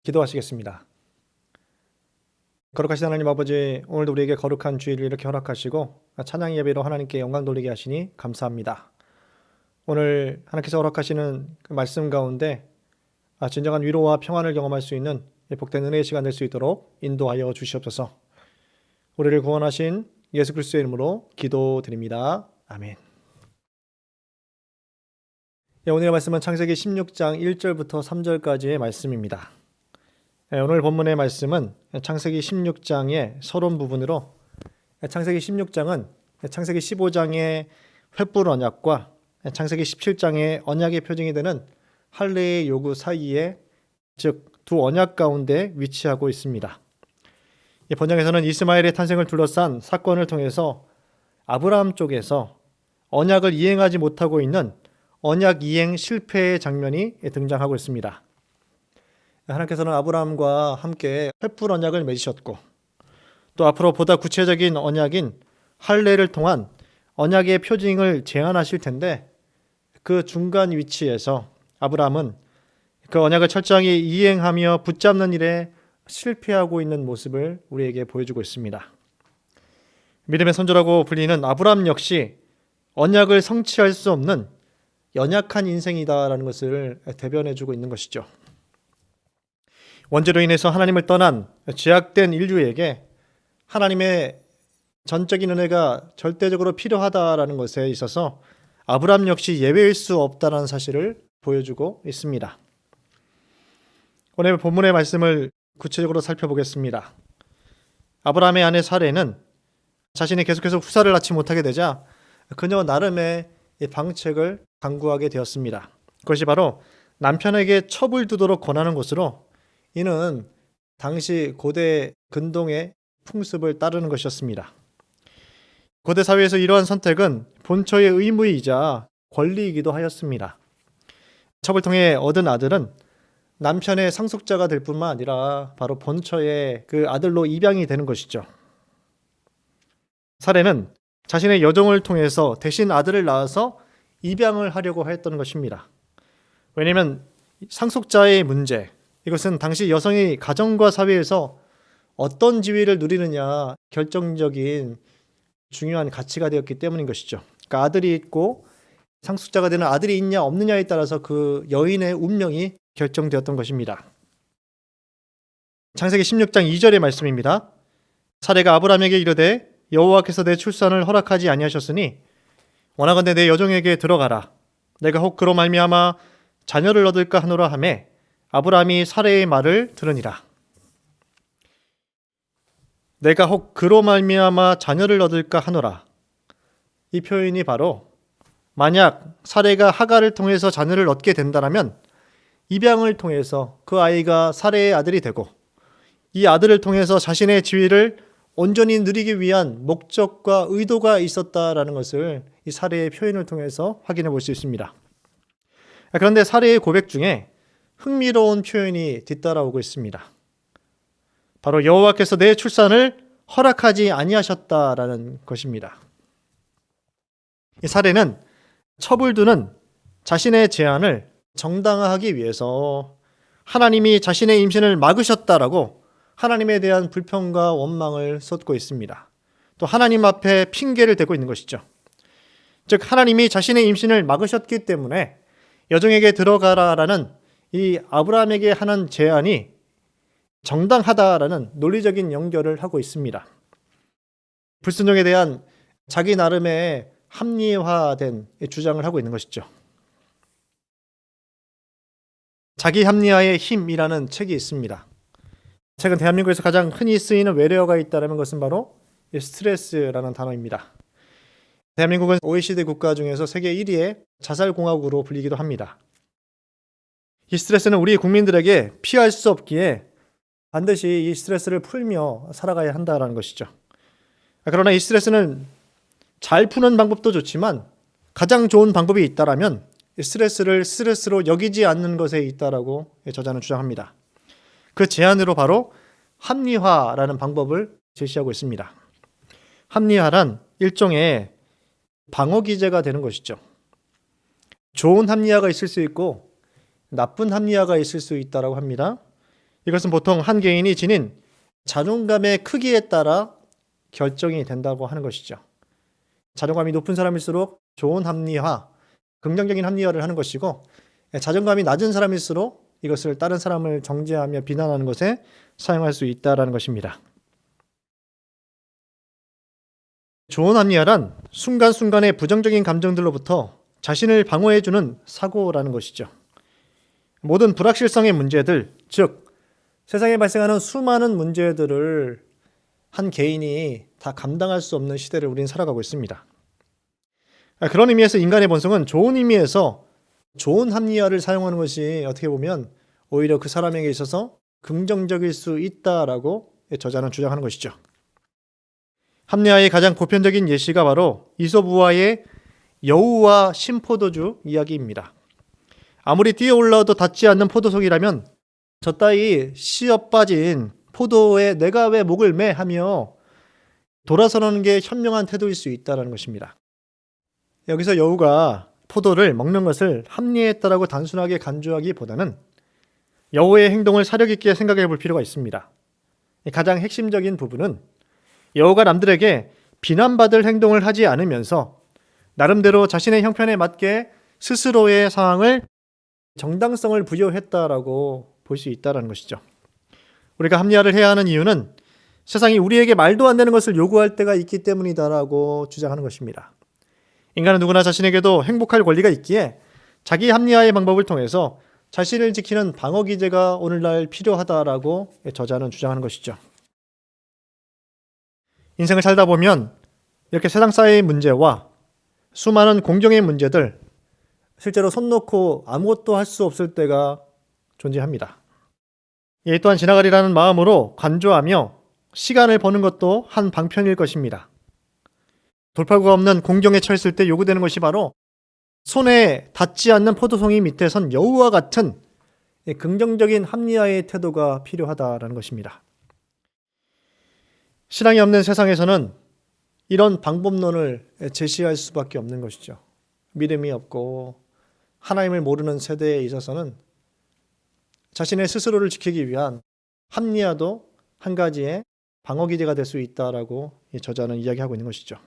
기도하시겠습니다. 거룩하신 하나님 아버지, 오늘도 우리에게 거룩한 주일을 이렇게 허락하시고 찬양 예배로 하나님께 영광 돌리게 하시니 감사합니다. 오늘 하나님께서 허락하시는 그 말씀 가운데 진정한 위로와 평안을 경험할 수 있는 복된 은혜의 시간 될 수 있도록 인도하여 주시옵소서. 우리를 구원하신 예수 그리스도의 이름으로 기도드립니다. 아멘. 오늘의 말씀은 창세기 16장 1절부터 3절까지의 말씀입니다. 오늘 본문의 말씀은 창세기 16장의 서론 부분으로, 창세기 16장은 창세기 15장의 횃불 언약과 창세기 17장의 언약의 표징이 되는 할례의 요구 사이에, 즉 두 언약 가운데 위치하고 있습니다. 이 본장에서는 이스마엘의 탄생을 둘러싼 사건을 통해서 아브라함 쪽에서 언약을 이행하지 못하고 있는 언약 이행 실패의 장면이 등장하고 있습니다. 하나님께서는 아브라함과 함께 횃불 언약을 맺으셨고, 또 앞으로 보다 구체적인 언약인 할례를 통한 언약의 표징을 제안하실 텐데, 그 중간 위치에서 아브라함은 그 언약을 철저하게 이행하며 붙잡는 일에 실패하고 있는 모습을 우리에게 보여주고 있습니다. 믿음의 선조라고 불리는 아브라함 역시 언약을 성취할 수 없는 연약한 인생이다라는 것을 대변해주고 있는 것이죠. 원죄로 인해서 하나님을 떠난 죄악된 인류에게 하나님의 전적인 은혜가 절대적으로 필요하다라는 것에 있어서 아브라함 역시 예외일 수 없다는 사실을 보여주고 있습니다. 오늘 본문의 말씀을 구체적으로 살펴보겠습니다. 아브라함의 아내 사레는 자신이 계속해서 후사를 낳지 못하게 되자 그녀 나름의 방책을 강구하게 되었습니다. 그것이 바로 남편에게 첩을 두도록 권하는 것으로, 이는 당시 고대 근동의 풍습을 따르는 것이었습니다. 고대 사회에서 이러한 선택은 본처의 의무이자 권리이기도 하였습니다. 첩을 통해 얻은 아들은 남편의 상속자가 될 뿐만 아니라 바로 본처의 그 아들로 입양이 되는 것이죠. 사레는 자신의 여종을 통해서 대신 아들을 낳아서 입양을 하려고 했던 것입니다. 왜냐하면 상속자의 문제, 이것은 당시 여성이 가정과 사회에서 어떤 지위를 누리느냐 결정적인 중요한 가치가 되었기 때문인 것이죠. 그러니까 아들이 있고 상속자가 되는 아들이 있냐 없느냐에 따라서 그 여인의 운명이 결정되었던 것입니다. 창세기 16장 2절의 말씀입니다. 사레가 아브라함에게 이르되 여호와께서 내 출산을 허락하지 아니하셨으니 원하건대 내 여종에게 들어가라. 내가 혹 그로 말미암아 자녀를 얻을까 하노라 하매 아브라함이 사레의 말을 들으니라. 내가 혹 그로 말미암아 자녀를 얻을까 하노라. 이 표현이 바로 만약 사레가 하갈을 통해서 자녀를 얻게 된다면 입양을 통해서 그 아이가 사레의 아들이 되고, 이 아들을 통해서 자신의 지위를 온전히 누리기 위한 목적과 의도가 있었다라는 것을 이 사레의 표현을 통해서 확인해 볼 수 있습니다. 그런데 사레의 고백 중에 흥미로운 표현이 뒤따라오고 있습니다. 바로 여호와께서 내 출산을 허락하지 아니하셨다라는 것입니다. 이 사레는 첩을 두는 자신의 제안을 정당화하기 위해서 하나님이 자신의 임신을 막으셨다라고 하나님에 대한 불평과 원망을 쏟고 있습니다. 또 하나님 앞에 핑계를 대고 있는 것이죠. 즉 하나님이 자신의 임신을 막으셨기 때문에 여종에게 들어가라라는 이 아브라함에게 하는 제안이 정당하다라는 논리적인 연결을 하고 있습니다. 불순종에 대한 자기 나름의 합리화된 주장을 하고 있는 것이죠. 자기 합리화의 힘이라는 책이 있습니다. 최근 대한민국에서 가장 흔히 쓰이는 외래어가 있다는 것은 바로 스트레스라는 단어입니다. 대한민국은 OECD 국가 중에서 세계 1위의 자살공화국으로 불리기도 합니다. 이 스트레스는 우리 국민들에게 피할 수 없기에 반드시 이 스트레스를 풀며 살아가야 한다는 것이죠. 그러나 이 스트레스는 잘 푸는 방법도 좋지만 가장 좋은 방법이 있다라면 스트레스를 스트레스로 여기지 않는 것에 있다라고 저자는 주장합니다. 그 제안으로 바로 합리화라는 방법을 제시하고 있습니다. 합리화란 일종의 방어 기제가 되는 것이죠. 좋은 합리화가 있을 수 있고 나쁜 합리화가 있을 수 있다고 합니다. 이것은 보통 한 개인이 지닌 자존감의 크기에 따라 결정이 된다고 하는 것이죠. 자존감이 높은 사람일수록 좋은 합리화, 긍정적인 합리화를 하는 것이고, 자존감이 낮은 사람일수록 이것을 다른 사람을 정죄하며 비난하는 것에 사용할 수 있다는 것입니다. 좋은 합리화란 순간순간의 부정적인 감정들로부터 자신을 방어해주는 사고라는 것이죠. 모든 불확실성의 문제들, 즉 세상에 발생하는 수많은 문제들을 한 개인이 다 감당할 수 없는 시대를 우리는 살아가고 있습니다. 그런 의미에서 인간의 본성은 좋은 의미에서 좋은 합리화를 사용하는 것이 어떻게 보면 오히려 그 사람에게 있어서 긍정적일 수 있다라고 저자는 주장하는 것이죠. 합리화의 가장 보편적인 예시가 바로 이솝우화의 여우와 신포도주 이야기입니다. 아무리 뛰어올라도 닿지 않는 포도송이라면 저 따위 씨어 빠진 포도에 내가 왜 목을 매 하며 돌아서는 게 현명한 태도일 수 있다는 것입니다. 여기서 여우가 포도를 먹는 것을 합리했다라고 단순하게 간주하기보다는 여우의 행동을 사려 깊게 생각해 볼 필요가 있습니다. 가장 핵심적인 부분은 여우가 남들에게 비난받을 행동을 하지 않으면서 나름대로 자신의 형편에 맞게 스스로의 상황을 정당성을 부여했다라고 볼 수 있다는 것이죠. 우리가 합리화를 해야 하는 이유는 세상이 우리에게 말도 안 되는 것을 요구할 때가 있기 때문이다라고 주장하는 것입니다. 인간은 누구나 자신에게도 행복할 권리가 있기에 자기 합리화의 방법을 통해서 자신을 지키는 방어 기제가 오늘날 필요하다라고 저자는 주장하는 것이죠. 인생을 살다 보면 이렇게 세상 사회의 문제와 수많은 공경의 문제들, 실제로 손 놓고 아무것도 할 수 없을 때가 존재합니다. 이 또한 지나가리라는 마음으로 간조하며 시간을 버는 것도 한 방편일 것입니다. 돌파구가 없는 공경에 처했을 때 요구되는 것이 바로 손에 닿지 않는 포도송이 밑에 선 여우와 같은 긍정적인 합리화의 태도가 필요하다는 것입니다. 신앙이 없는 세상에서는 이런 방법론을 제시할 수밖에 없는 것이죠. 믿음이 없고 하나님을 모르는 세대에 있어서는 자신의 스스로를 지키기 위한 합리화도 한 가지의 방어 기제가 될 수 있다라고 저자는 이야기하고 있는 것이죠.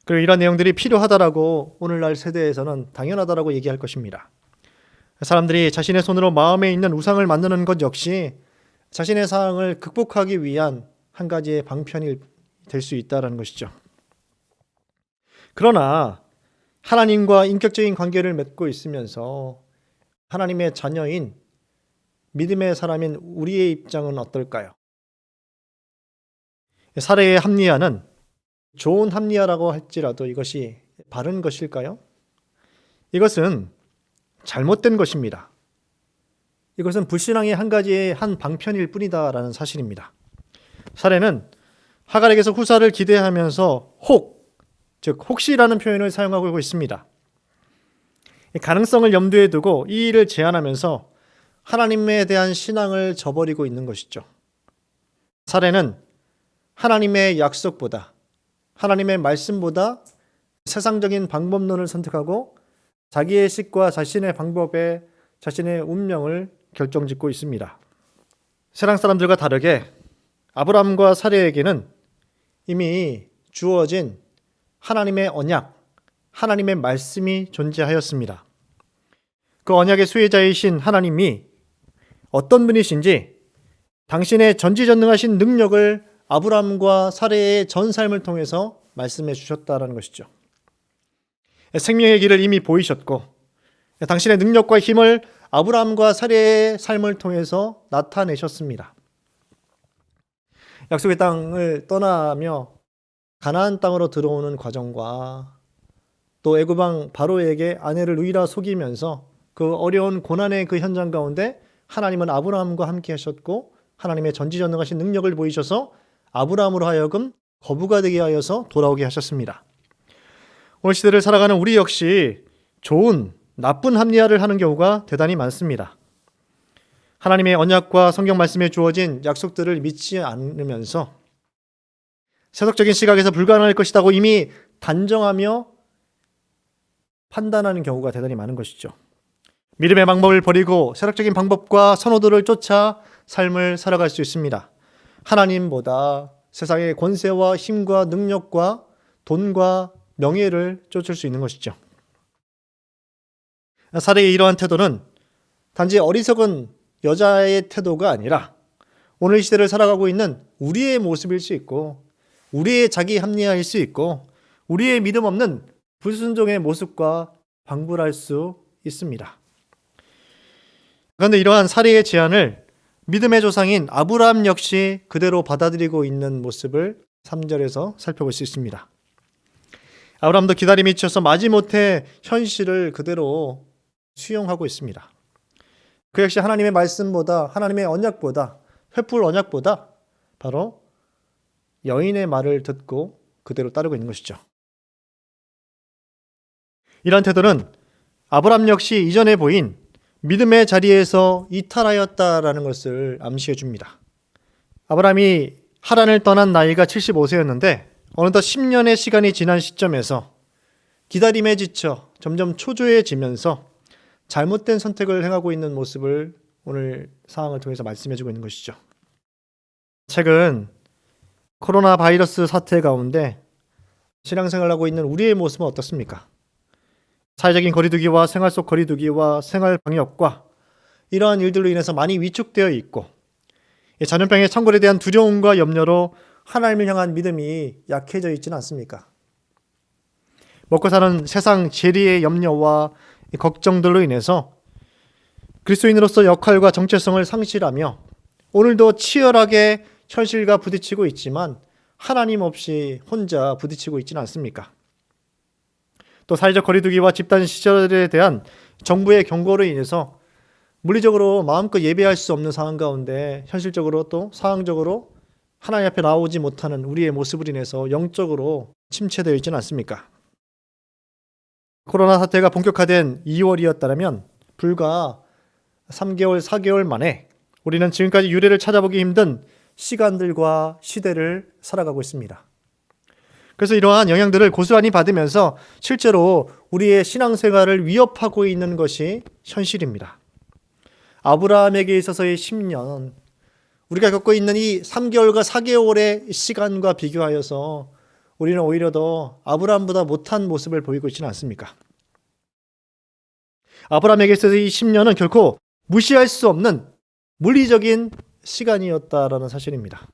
그리고 이런 내용들이 필요하다라고 오늘날 세대에서는 당연하다라고 얘기할 것입니다. 사람들이 자신의 손으로 마음에 있는 우상을 만드는 것 역시 자신의 상황을 극복하기 위한 한 가지의 방편이 될 수 있다는 것이죠. 그러나 하나님과 인격적인 관계를 맺고 있으면서 하나님의 자녀인 믿음의 사람인 우리의 입장은 어떨까요? 사례의 합리화는 좋은 합리화라고 할지라도 이것이 바른 것일까요? 이것은 잘못된 것입니다. 이것은 불신앙의 한 가지의 한 방편일 뿐이다라는 사실입니다. 사례는 하갈에게서 후사를 기대하면서 즉 혹시라는 표현을 사용하고 있습니다. 가능성을 염두에 두고 이 일을 제안하면서 하나님에 대한 신앙을 저버리고 있는 것이죠. 사례는 하나님의 약속보다, 하나님의 말씀보다 세상적인 방법론을 선택하고 자기의 식과 자신의 방법에 자신의 운명을 결정짓고 있습니다. 세상 사람들과 다르게 아브라함과 사례에게는 이미 주어진 하나님의 언약, 하나님의 말씀이 존재하였습니다. 그 언약의 수혜자이신 하나님이 어떤 분이신지 당신의 전지전능하신 능력을 아브라함과 사례의 전 삶을 통해서 말씀해 주셨다는 것이죠. 생명의 길을 이미 보이셨고 당신의 능력과 힘을 아브라함과 사례의 삶을 통해서 나타내셨습니다. 약속의 땅을 떠나며 가나안 땅으로 들어오는 과정과 또 애굽 왕 바로에게 아내를 누이라 속이면서 그 어려운 고난의 그 현장 가운데 하나님은 아브라함과 함께 하셨고 하나님의 전지전능하신 능력을 보이셔서 아브라함으로 하여금 거부가 되게 하여서 돌아오게 하셨습니다. 오늘 시대를 살아가는 우리 역시 좋은, 나쁜 합리화를 하는 경우가 대단히 많습니다. 하나님의 언약과 성경 말씀에 주어진 약속들을 믿지 않으면서 세속적인 시각에서 불가능할 것이라고 이미 단정하며 판단하는 경우가 대단히 많은 것이죠. 믿음의 방법을 버리고 세력적인 방법과 선호도를 쫓아 삶을 살아갈 수 있습니다. 하나님보다 세상의 권세와 힘과 능력과 돈과 명예를 쫓을 수 있는 것이죠. 사례의 이러한 태도는 단지 어리석은 여자의 태도가 아니라 오늘 시대를 살아가고 있는 우리의 모습일 수 있고, 우리의 자기 합리화일 수 있고, 우리의 믿음 없는 불순종의 모습과 방불할 수 있습니다. 그런데 이러한 사례의 제안을 믿음의 조상인 아브라함 역시 그대로 받아들이고 있는 모습을 3절에서 살펴볼 수 있습니다. 아브라함도 기다림이 지쳐서 마지못해 현실을 그대로 수용하고 있습니다. 그 역시 하나님의 말씀보다, 하나님의 언약보다, 횃불 언약보다 바로 여인의 말을 듣고 그대로 따르고 있는 것이죠. 이러한 태도는 아브라함 역시 이전에 보인 믿음의 자리에서 이탈하였다라는 것을 암시해 줍니다. 아브라함이 하란을 떠난 나이가 75세였는데 어느덧 10년의 시간이 지난 시점에서 기다림에 지쳐 점점 초조해지면서 잘못된 선택을 행하고 있는 모습을 오늘 상황을 통해서 말씀해 주고 있는 것이죠. 최근 코로나 바이러스 사태 가운데 신앙생활을 하고 있는 우리의 모습은 어떻습니까? 사회적인 거리두기와 생활 속 거리두기와 생활 방역과 이러한 일들로 인해서 많이 위축되어 있고, 전염병의 창궐에 대한 두려움과 염려로 하나님을 향한 믿음이 약해져 있지는 않습니까? 먹고 사는 세상 재리의 염려와 걱정들로 인해서 그리스도인으로서 역할과 정체성을 상실하며 오늘도 치열하게 현실과 부딪히고 있지만 하나님 없이 혼자 부딪히고 있지는 않습니까? 또 사회적 거리두기와 집단 시설에 대한 정부의 경고로 인해서 물리적으로 마음껏 예배할 수 없는 상황 가운데 현실적으로 또 상황적으로 하나님 앞에 나오지 못하는 우리의 모습을 인해서 영적으로 침체되어 있지는 않습니까? 코로나 사태가 본격화된 2월이었다면 불과 3개월, 4개월 만에 우리는 지금까지 유례를 찾아보기 힘든 시간들과 시대를 살아가고 있습니다. 그래서 이러한 영향들을 고스란히 받으면서 실제로 우리의 신앙생활을 위협하고 있는 것이 현실입니다. 아브라함에게 있어서의 10년, 우리가 겪고 있는 이 3개월과 4개월의 시간과 비교하여서 우리는 오히려 더 아브라함보다 못한 모습을 보이고 있지는 않습니까? 아브라함에게 있어서의 이 10년은 결코 무시할 수 없는 물리적인 시간이었다라는 사실입니다.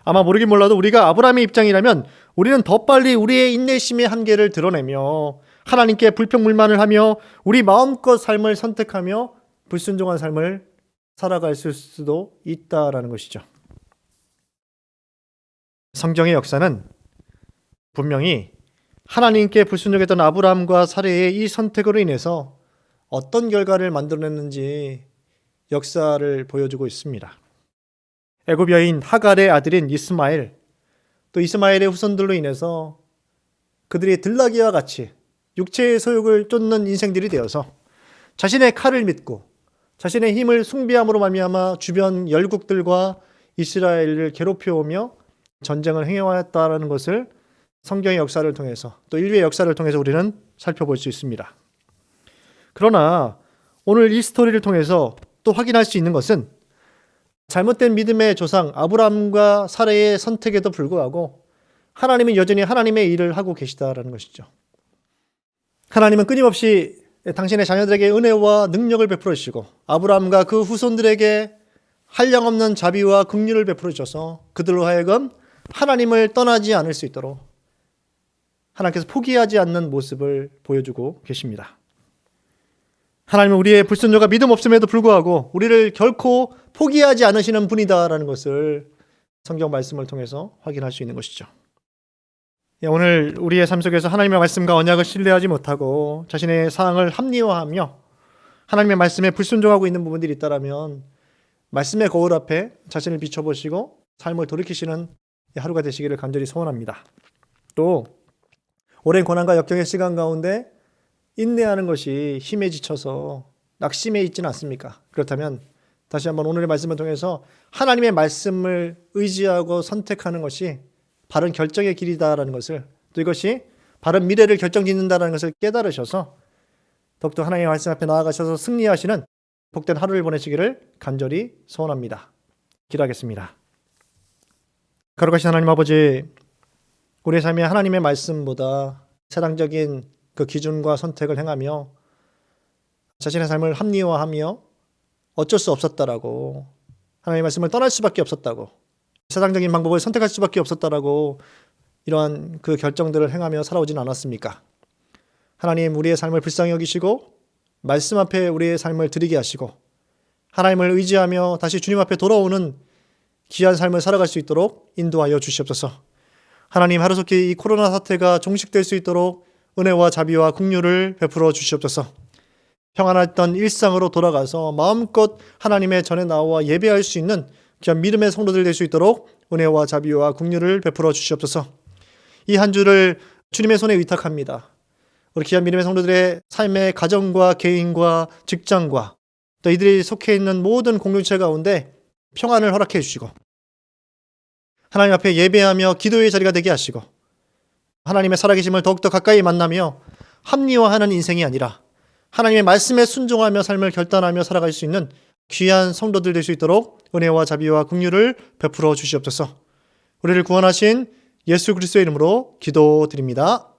아마 모르긴 몰라도 우리가 아브라함의 입장이라면 우리는 더 빨리 우리의 인내심의 한계를 드러내며 하나님께 불평불만을 하며 우리 마음껏 삶을 선택하며 불순종한 삶을 살아갈 수도 있다라는 것이죠. 성경의 역사는 분명히 하나님께 불순종했던 아브라함과 사레의 이 선택으로 인해서 어떤 결과를 만들어냈는지 역사를 보여주고 있습니다. 애굽 여인 하갈의 아들인 이스마엘, 또 이스마엘의 후손들로 인해서 그들이 들나귀와 같이 육체의 소욕을 쫓는 인생들이 되어서 자신의 칼을 믿고 자신의 힘을 숭배함으로 말미암아 주변 열국들과 이스라엘을 괴롭혀오며 전쟁을 행해왔다는 것을 성경의 역사를 통해서 또 인류의 역사를 통해서 우리는 살펴볼 수 있습니다. 그러나 오늘 이 스토리를 통해서 또 확인할 수 있는 것은 잘못된 믿음의 조상 아브라함과 사레의 선택에도 불구하고 하나님은 여전히 하나님의 일을 하고 계시다라는 것이죠. 하나님은 끊임없이 당신의 자녀들에게 은혜와 능력을 베풀어 주시고 아브라함과 그 후손들에게 한량없는 자비와 긍휼을 베풀어 주셔서 그들로 하여금 하나님을 떠나지 않을 수 있도록 하나님께서 포기하지 않는 모습을 보여주고 계십니다. 하나님은 우리의 불순종과 믿음 없음에도 불구하고 우리를 결코 포기하지 않으시는 분이다라는 것을 성경 말씀을 통해서 확인할 수 있는 것이죠. 오늘 우리의 삶 속에서 하나님의 말씀과 언약을 신뢰하지 못하고 자신의 상황을 합리화하며 하나님의 말씀에 불순종하고 있는 부분들이 있다면 말씀의 거울 앞에 자신을 비춰보시고 삶을 돌이키시는 하루가 되시기를 간절히 소원합니다. 또 오랜 고난과 역경의 시간 가운데 인내하는 것이 힘에 지쳐서 낙심해 있지는 않습니까? 그렇다면 다시 한번 오늘의 말씀을 통해서 하나님의 말씀을 의지하고 선택하는 것이 바른 결정의 길이다라는 것을, 또 이것이 바른 미래를 결정짓는다라는 것을 깨달으셔서 더욱더 하나님의 말씀 앞에 나아가셔서 승리하시는 복된 하루를 보내시기를 간절히 소원합니다. 기도하겠습니다. 거룩하신 하나님 아버지, 우리의 삶에 하나님의 말씀보다 세상적인 그 기준과 선택을 행하며 자신의 삶을 합리화하며 어쩔 수 없었다라고, 하나님의 말씀을 떠날 수밖에 없었다고, 세상적인 방법을 선택할 수밖에 없었다라고 이러한 그 결정들을 행하며 살아오진 않았습니까? 하나님, 우리의 삶을 불쌍히 여기시고 말씀 앞에 우리의 삶을 드리게 하시고 하나님을 의지하며 다시 주님 앞에 돌아오는 귀한 삶을 살아갈 수 있도록 인도하여 주시옵소서. 하나님, 하루속히 이 코로나 사태가 종식될 수 있도록 은혜와 자비와 긍휼을 베풀어 주시옵소서. 평안했던 일상으로 돌아가서 마음껏 하나님의 전에 나와 예배할 수 있는 귀한 믿음의 성도들 될 수 있도록 은혜와 자비와 긍휼을 베풀어 주시옵소서. 이 한 주를 주님의 손에 의탁합니다. 우리 귀한 믿음의 성도들의 삶의 가정과 개인과 직장과 또 이들이 속해 있는 모든 공동체 가운데 평안을 허락해 주시고 하나님 앞에 예배하며 기도의 자리가 되게 하시고 하나님의 살아계심을 더욱더 가까이 만나며 합리화하는 인생이 아니라 하나님의 말씀에 순종하며 삶을 결단하며 살아갈 수 있는 귀한 성도들 될 수 있도록 은혜와 자비와 긍휼을 베풀어 주시옵소서. 우리를 구원하신 예수 그리스도의 이름으로 기도드립니다.